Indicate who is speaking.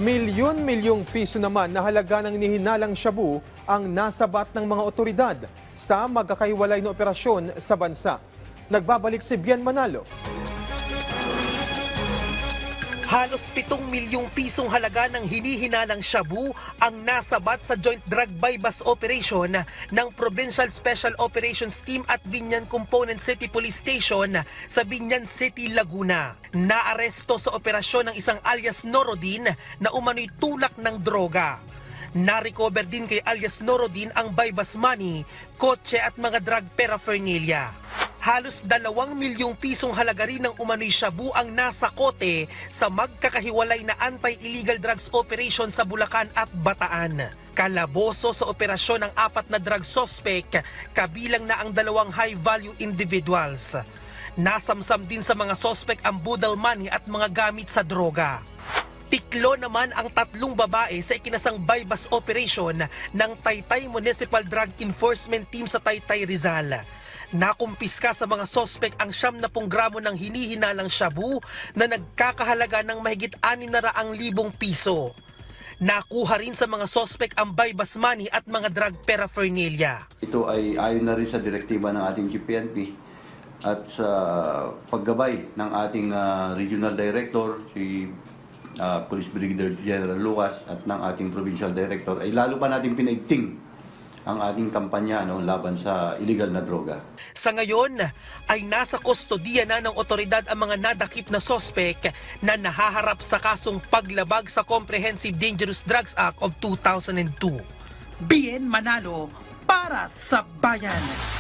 Speaker 1: Milyon-milyong piso naman na halaga ng nihinalang shabu ang nasabat ng mga otoridad sa magkakahiwalay na operasyon sa bansa. Nagbabalik si Bian Manalo.
Speaker 2: Halos 7 milyong pisong halaga ng hinihinalang shabu ang nasabat sa Joint Drug Buy-Bust Operation ng Provincial Special Operations Team at Biñan Component City Police Station sa Biñan City, Laguna. Naaresto sa operasyon ng isang alias Norodin na umano'y tulak ng droga. Na-recover din kay alias Norodin ang buy-bust money, kotse at mga drug paraphernalia. Halos 2 milyong pisong halaga rin ng umano'y shabu ang nasa kote sa magkakahiwalay na anti-illegal drugs operation sa Bulacan at Bataan. Kalaboso sa operasyon ng 4 na drug suspect, kabilang na ang 2 high-value individuals. Nasamsam din sa mga suspect ang budal money at mga gamit sa droga. Tiklo naman ang 3 babae sa ikinasang buy-bust operation ng Taytay Municipal Drug Enforcement Team sa Taytay, Rizal. Nakumpiska sa mga sospek ang 70 gramo ng hinihinalang shabu na nagkakahalaga ng mahigit 600,000 piso. Nakuha rin sa mga sospek ang buy-bust money at mga drug paraphernalia.
Speaker 3: Ito ay ayon na rin sa direktiba ng ating GPNP at sa paggabay ng ating Regional Director, si Police Brigadier General Lucas at ng ating Provincial Director, ay lalo pa natin pinaigting ang ating kampanya laban sa illegal na droga.
Speaker 2: Sa ngayon ay nasa kustodiya na ng otoridad ang mga nadakip na sospek na nahaharap sa kasong paglabag sa Comprehensive Dangerous Drugs Act of 2002.
Speaker 4: Bien Manalo para sa bayan.